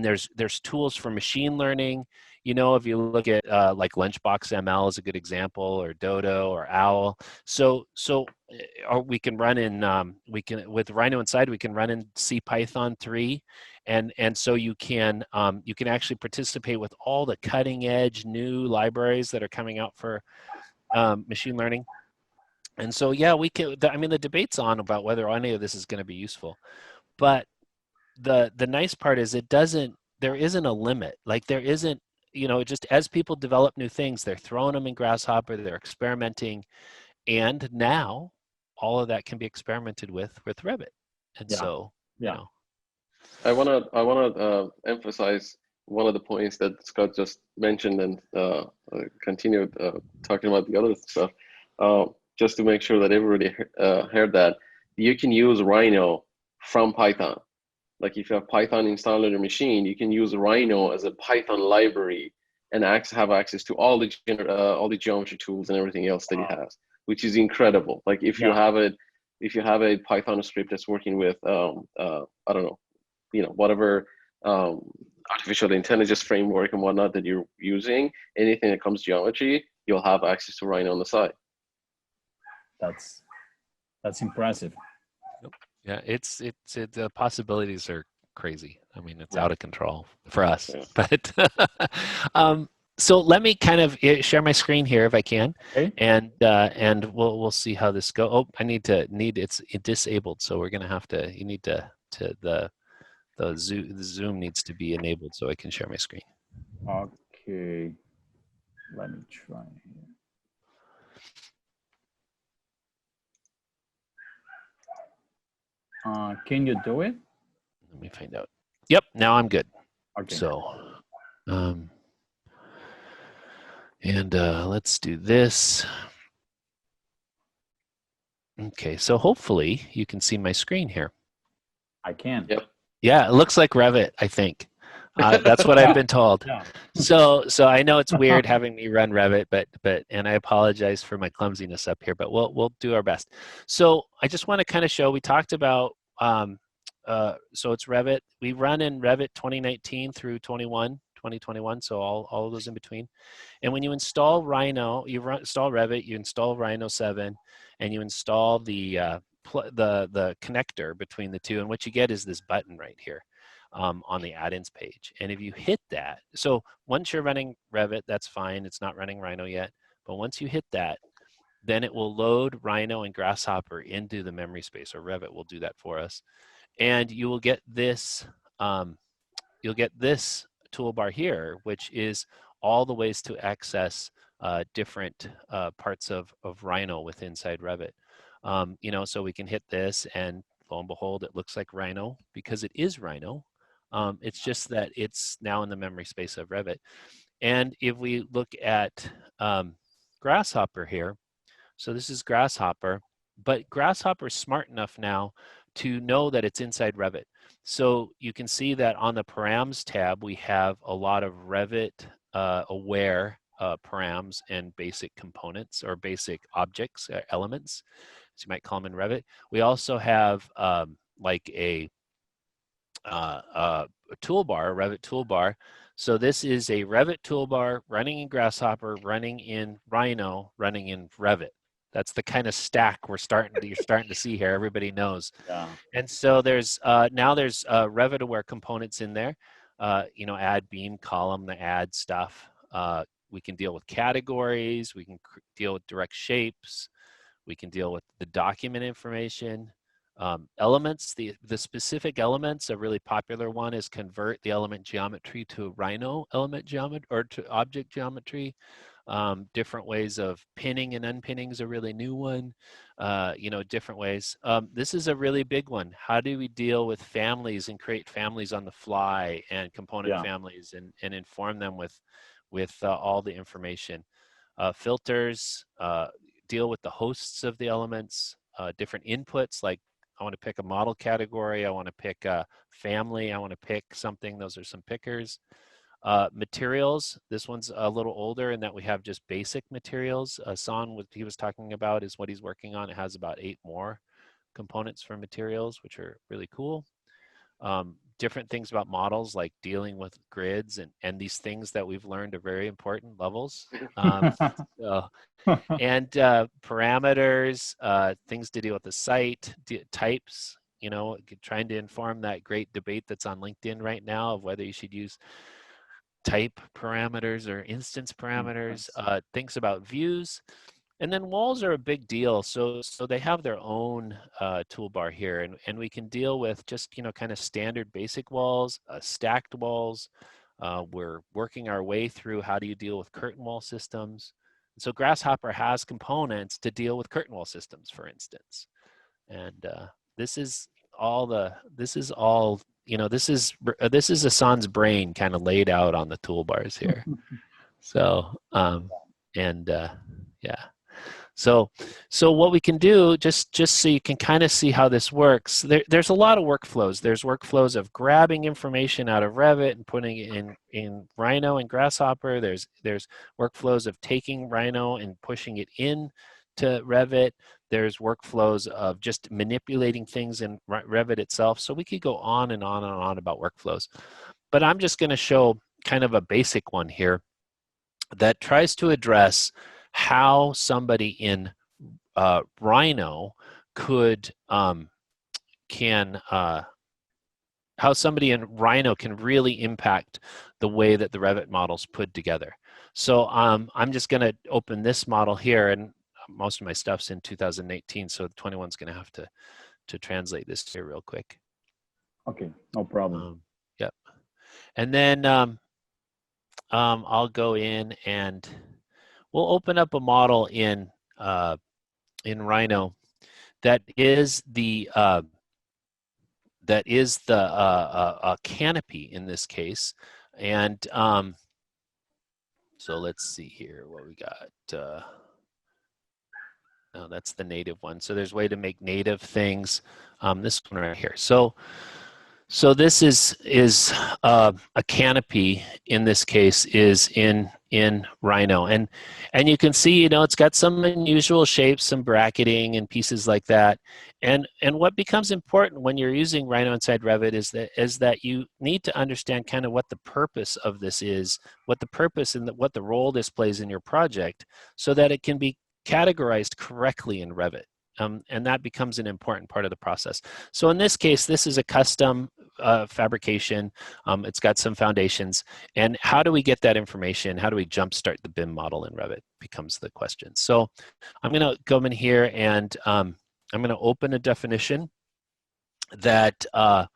[SPEAKER 2] there's tools for machine learning. If you look at like Lunchbox ML is a good example, or Dodo or Owl. So or we can run in with Rhino Inside, we can run in CPython 3, and so you can actually participate with all the cutting edge new libraries that are coming out for machine learning. And so we can. The debate's on about whether any of this is going to be useful, but the nice part is there isn't a limit. Like there isn't. Just as people develop new things, they're throwing them in Grasshopper, they're experimenting, and now all of that can be experimented with Revit. And
[SPEAKER 3] I wanna emphasize one of the points that Scott just mentioned, and continued talking about the other stuff, just to make sure that everybody heard that you can use Rhino from Python. Like if you have Python installed on your machine, you can use Rhino as a Python library and have access to all the geometry tools and everything else that it has, which is incredible. Like if you have a Python script that's working with I don't know, whatever artificial intelligence framework and whatnot that you're using, anything that comes geometry, you'll have access to Rhino on the side.
[SPEAKER 1] That's impressive.
[SPEAKER 2] Yeah, it's the possibilities are crazy. It's out of control for us. But so let me kind of share my screen here if I can, and we'll see how this goes. Oh, it's disabled, so we're gonna have to. You need the Zoom needs to be enabled so I can share my screen.
[SPEAKER 1] Okay, let me try here. Can you do it?
[SPEAKER 2] Let me find out. Yep, now I'm good.
[SPEAKER 1] Okay.
[SPEAKER 2] So, let's do this. Okay, so hopefully you can see my screen here.
[SPEAKER 1] I can.
[SPEAKER 3] Yep.
[SPEAKER 2] Yeah, it looks like Revit, I think. That's what I've been told. Yeah. So I know it's weird having me run Revit, but and I apologize for my clumsiness up here, but we'll do our best. So I just want to kind of show, we talked about so it's Revit. We run in Revit 2019 through 2021, so all of those in between. And when you install Rhino, install Revit, you install Rhino 7, and you install the connector between the two, and what you get is this button right here on the add-ins page. And if you hit that, so once you're running Revit, that's fine. It's not running Rhino yet, but once you hit that, then it will load Rhino and Grasshopper into the memory space, or Revit will do that for us. And you will get this, toolbar here, which is all the ways to access different parts of Rhino within inside Revit. You know, so we can hit this, and lo and behold, it looks like Rhino because it is Rhino. It's just that it's now in the memory space of Revit. And if we look at Grasshopper here, so this is Grasshopper, but Grasshopper is smart enough now to know that it's inside Revit. So you can see that on the params tab, we have a lot of Revit aware params and basic components, or basic objects, elements, as you might call them in Revit. We also have like a toolbar, a Revit toolbar. So this is a Revit toolbar running in Grasshopper, running in Rhino, running in Revit. That's the kind of stack you're starting to see here. Everybody knows. Yeah. And so there's now there's Revit aware components in there. You know, add beam, column, the add stuff. We can deal with categories. We can deal with direct shapes. We can deal with the document information. Elements, the specific elements, a really popular one is convert the element geometry to Rhino element geometry, or to object geometry. Different ways of pinning and unpinning is a really new one. You know, different ways. This is a really big one. How do we deal with families and create families on the fly, and component families, and inform them with all the information? Filters, deal with the hosts of the elements, different inputs, like I want to pick a model category, I want to pick a family, I want to pick something. Those are some pickers. Materials, this one's a little older in that we have just basic materials. Ehsan, what he was talking about is what he's working on. It has about 8 more components for materials, which are really cool. Different things about models, like dealing with grids, and these things that we've learned are very important levels. And parameters, things to deal with the site, types, you know, trying to inform that great debate that's on LinkedIn right now of whether you should use type parameters or instance parameters, things about views. And then walls are a big deal. So they have their own toolbar here, and we can deal with just, you know, kind of standard basic walls, stacked walls. We're working our way through how do you deal with curtain wall systems. So Grasshopper has components to deal with curtain wall systems, for instance. And this is all, you know, this is Ehsan's brain kind of laid out on the toolbars here. So, yeah. So what we can do, just so you can kind of see how this works, there's a lot of workflows. There's workflows of grabbing information out of Revit and putting it in Rhino and Grasshopper. There's workflows of taking Rhino and pushing it in to Revit. There's workflows of just manipulating things in Revit itself. So we could go on and on and on about workflows. But I'm just going to show kind of a basic one here that tries to address how somebody in Rhino could how somebody in Rhino can really impact the way that the Revit model's put together. So I'm just going to open this model here, and most of my stuff's in 2018, so 21's going to have to translate this here real quick.
[SPEAKER 1] Okay, no problem.
[SPEAKER 2] Yep. And then I'll go in and we'll open up a model in Rhino that is the canopy in this case, and so let's see here what we got. No, that's the native one. So there's a way to make native things. This one right here. So this is a canopy in this case is in in Rhino. And you can see, you know, it's got some unusual shapes, some bracketing and pieces like that. And what becomes important when you're using Rhino inside Revit is that you need to understand kind of what the purpose of this is, what the purpose and what the role this plays in your project, so that it can be categorized correctly in Revit. And that becomes an important part of the process. So in this case, this is a custom fabrication. It's got some foundations. And how do we get that information? How do we jumpstart the BIM model in Revit becomes the question. So I'm going to come in here and I'm going to open a definition that I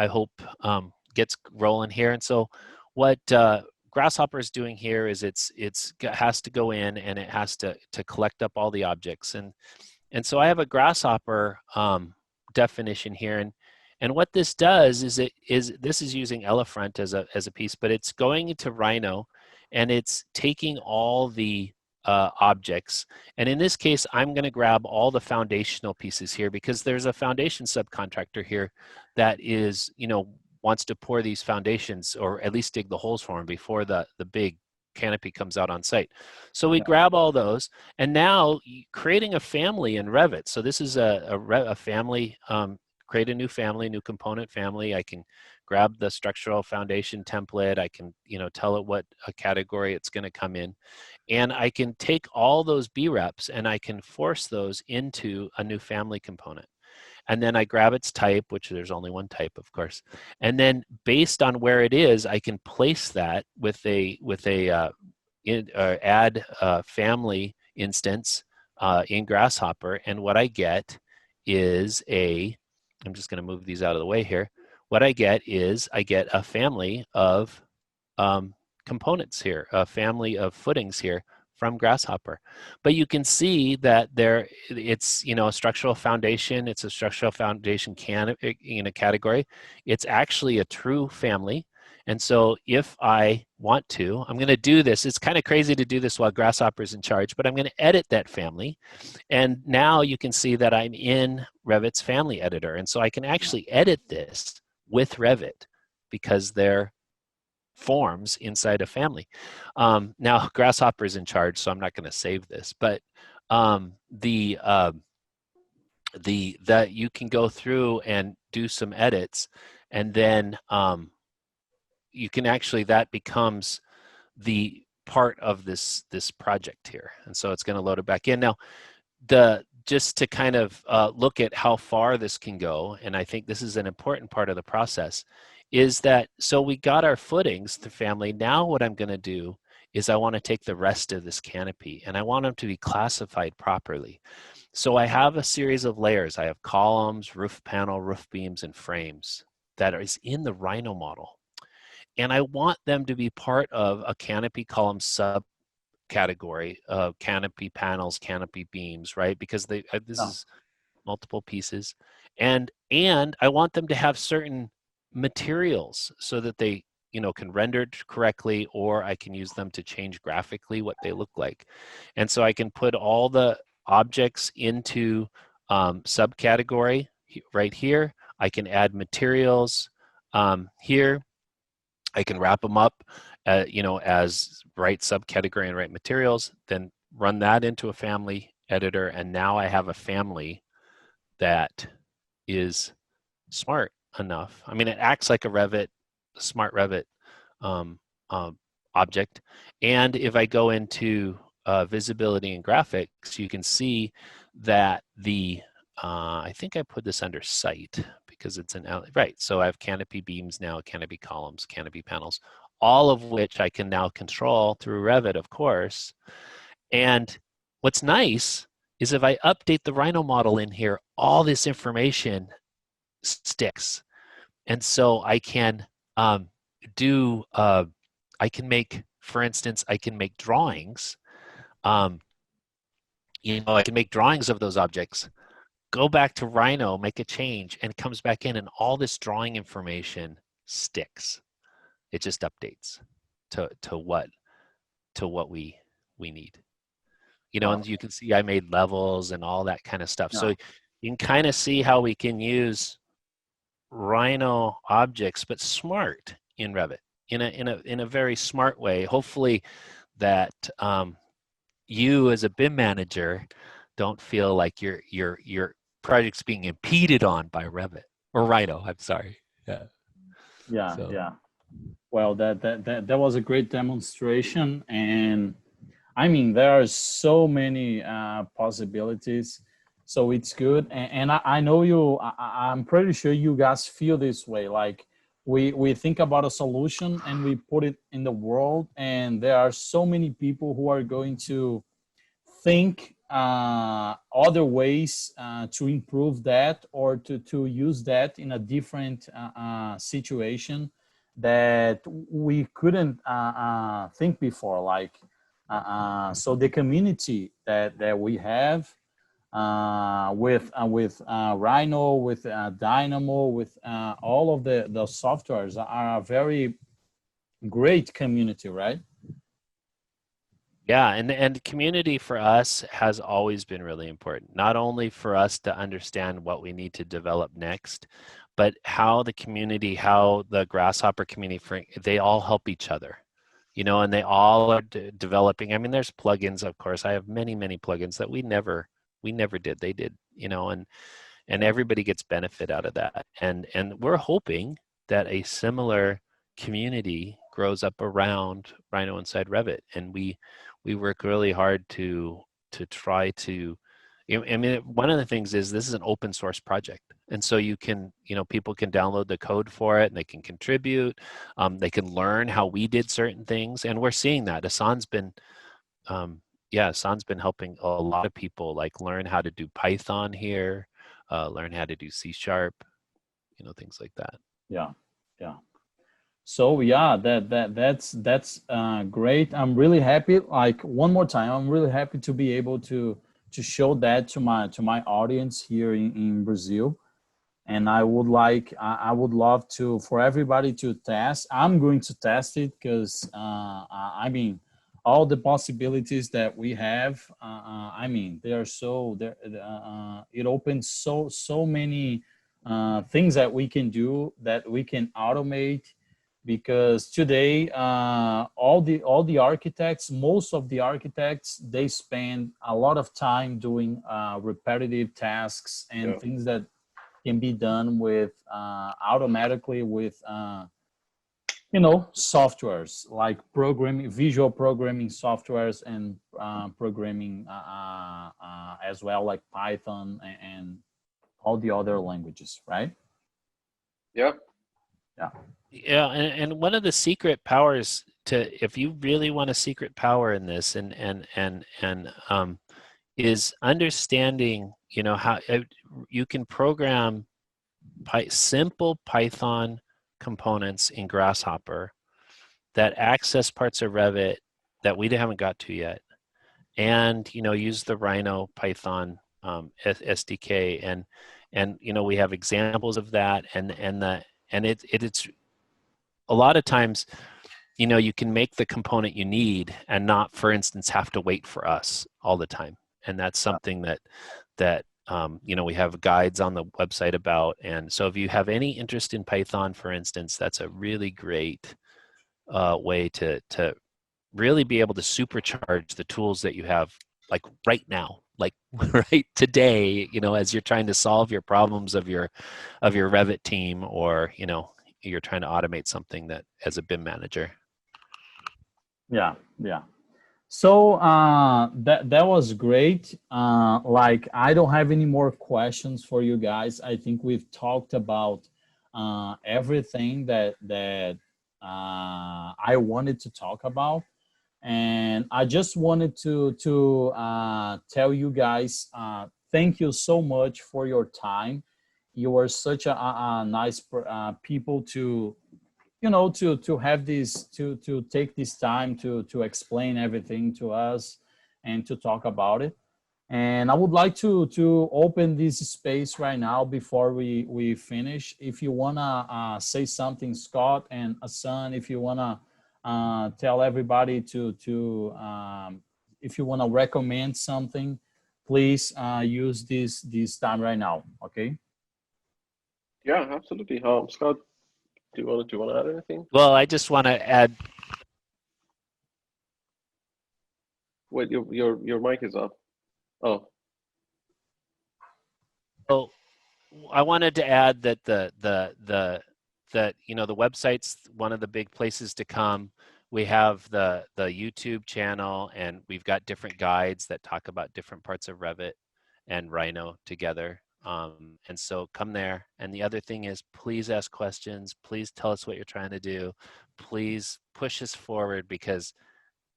[SPEAKER 2] hope gets rolling here. And so what Grasshopper is doing here is it has to go in and it has to collect up all the objects. And so I have a Grasshopper definition here, and what this does is this is using Elefront as a piece, but it's going into Rhino, and it's taking all the objects. And in this case, I'm going to grab all the foundational pieces here because there's a foundation subcontractor here that is, you know, wants to pour these foundations or at least dig the holes for them before the big canopy comes out on site. So we grab all those, and now creating a family in Revit. So this is a family, create a new family, new component family. I can grab the structural foundation template. I can, you know, tell it what a category it's going to come in. And I can take all those B-reps and I can force those into a new family component. And then I grab its type, which there's only one type, of course. And then based on where it is, I can place that with add family instance in Grasshopper. And what I get is I'm just going to move these out of the way here. What I get is I get a family of components here, a family of footings here from Grasshopper. But you can see that it's, you know, a structural foundation. It's a structural foundation in a category. It's actually a true family. And so if I want to, I'm going to do this. It's kind of crazy to do this while Grasshopper is in charge, but I'm going to edit that family. And now you can see that I'm in Revit's family editor. And so I can actually edit this with Revit because they're forms inside a family. Now Grasshopper is in charge, so I'm not going to save this, but that you can go through and do some edits, and then you can actually, that becomes the part of this project here. And so it's going to load it back in. Now, just to kind of look at how far this can go, and I think this is an important part of the process, is that, so we got our footings, the family. Now what I'm going to do is I want to take the rest of this canopy and I want them to be classified properly. So I have a series of layers. I have columns, roof panel, roof beams, and frames that is in the Rhino model. And I want them to be part of a canopy column subcategory of canopy panels, canopy beams, right? Because this is multiple pieces. And I want them to have certain materials so that they, you know, can render correctly, or I can use them to change graphically what they look like. And so I can put all the objects into subcategory right here. I can add materials here. I can wrap them up, you know, as right subcategory and right materials, then run that into a family editor. And now I have a family that is smart enough. I mean, it acts like a smart Revit object. And if I go into visibility and graphics, you can see that I think I put this under site because it's an outlet, right? So I have canopy beams now, canopy columns, canopy panels, all of which I can now control through Revit, of course. And what's nice is if I update the Rhino model in here, all this information sticks. And so I can I can make, for instance, I can make drawings. You know, I can make drawings of those objects, go back to Rhino, make a change, and it comes back in, and all this drawing information sticks. It just updates to what we need. You know, and you can see I made levels and all that kind of stuff. So you can kind of see how we can use Rhino objects, but smart in Revit, in a very smart way. Hopefully that you as a BIM manager don't feel like your project's being impeded on by Revit or Rhino. I'm sorry. Yeah.
[SPEAKER 1] Yeah,
[SPEAKER 2] So.
[SPEAKER 1] yeah. Well, that was a great demonstration, and I mean there are so many possibilities. So it's good, and I know you. I'm pretty sure you guys feel this way. Like we think about a solution and we put it in the world, and there are so many people who are going to think other ways to improve that or to use that in a different situation that we couldn't think before. Like, so the community that we have with Rhino, with Dynamo, with all of the softwares are a very great community, right?
[SPEAKER 2] Yeah, and community for us has always been really important. Not only for us to understand what we need to develop next, but how the community, how the Grasshopper community, they all help each other, you know, and they all are developing. I mean, there's plugins, of course. I have many plugins that we never did. They did, you know, and everybody gets benefit out of that. And we're hoping that a similar community grows up around Rhino Inside Revit, and we work really hard to try to. I mean, one of the things is this is an open source project, and so you can, you know, people can download the code for it and they can contribute. They can learn how we did certain things, and we're seeing that. Ehsan's been, Ehsan's been helping a lot of people like learn how to do Python here, learn how to do C#, you know, things like that.
[SPEAKER 1] Yeah, yeah. So yeah, that's great. I'm really happy. Like one more time, I'm really happy to be able to show that to my audience here in Brazil. And I would love to for everybody to test. I'm going to test it because I mean all the possibilities that we have. I mean they are so there. It opens so many things that we can do, that we can automate, because today all the architects, most of the architects, they spend a lot of time doing repetitive tasks and things that can be done with automatically with you know, softwares like programming, visual programming softwares, and programming as well, like Python and all the other languages, right?
[SPEAKER 3] Yeah.
[SPEAKER 1] Yeah.
[SPEAKER 2] Yeah, and one of the secret powers to, if you really want a secret power in this, is understanding, you know, how you can program simple Python components in Grasshopper that access parts of Revit that we haven't got to yet, and you know, use the Rhino Python SDK, and you know, we have examples of that, and it's a lot of times, you know, you can make the component you need and not, for instance, have to wait for us all the time. And that's something that you know, we have guides on the website about. And so if you have any interest in Python, for instance, that's a really great way to really be able to supercharge the tools that you have, like right now, like right today, you know, as you're trying to solve your problems of your Revit team, or, you know, you're trying to automate something that as a BIM manager.
[SPEAKER 1] Yeah, yeah. So that was great. Like I don't have any more questions for you guys. I think we've talked about everything that I wanted to talk about, and I just wanted to tell you guys thank you so much for your time. You are such a nice people to, you know, to have this, to take this time to explain everything to us and to talk about it. And I would like to open this space right now before we finish. If you wanna say something, Scott and Ehsan, if you wanna tell everybody if you wanna recommend something, please use this time right now. Okay.
[SPEAKER 3] Yeah, absolutely. Scott, do you want to add anything?
[SPEAKER 2] Well, I just want to add
[SPEAKER 3] Wait, your mic is up. Oh.
[SPEAKER 2] So I wanted to add that that you know, the website's one of the big places to come. We have the YouTube channel, and we've got different guides that talk about different parts of Revit and Rhino together. And so come there. And the other thing is, please ask questions. Please tell us what you're trying to do. Please push us forward, because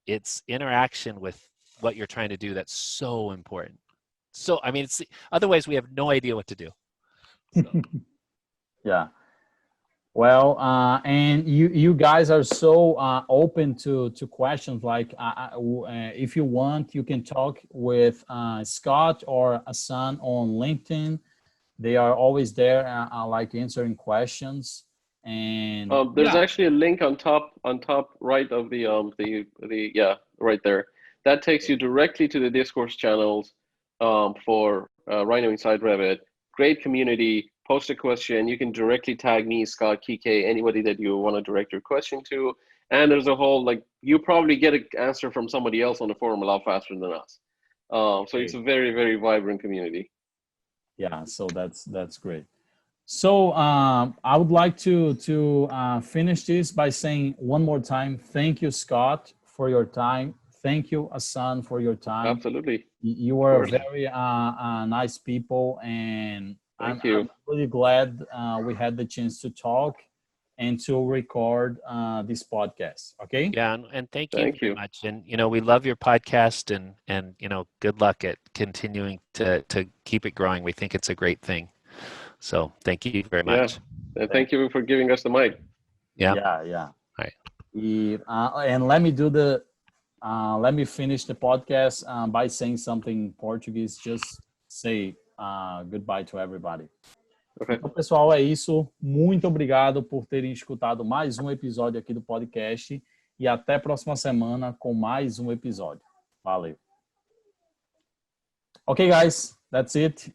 [SPEAKER 2] it's interaction with what you're trying to do that's so important. So, I mean, otherwise we have no idea what to do. So.
[SPEAKER 1] Yeah. Well, and you guys are so open to questions. Like, if you want, you can talk with Scott or Ehsan on LinkedIn. They are always there, like answering questions. And
[SPEAKER 3] there's actually a link on top right of the yeah, right there. That takes you directly to the discourse channels for Rhino Inside Revit. Great community. Post a question. You can directly tag me, Scott, Kike, anybody that you want to direct your question to. And there's a whole, like, you probably get an answer from somebody else on the forum a lot faster than us. So it's a very, very vibrant community.
[SPEAKER 1] Yeah, so that's great. So I would like to finish this by saying one more time, thank you, Scott, for your time. Thank you, Ehsan, for your time.
[SPEAKER 3] Absolutely.
[SPEAKER 1] You are very nice people, and I'm really glad we had the chance to talk and to record this podcast. Okay.
[SPEAKER 2] Yeah, and thank you very much. And you know, we love your podcast, and you know, good luck at continuing to keep it growing. We think it's a great thing. So thank you very much.
[SPEAKER 3] Yeah. Thank you for giving us the mic.
[SPEAKER 1] Yeah. All right. And let me finish the podcast by saying something in Portuguese. Just say goodbye to everybody.
[SPEAKER 3] Okay.
[SPEAKER 1] Então, pessoal, é isso. Muito obrigado por terem escutado mais um episódio aqui do podcast e até a próxima semana com mais um episódio. Valeu. Okay, guys, that's it.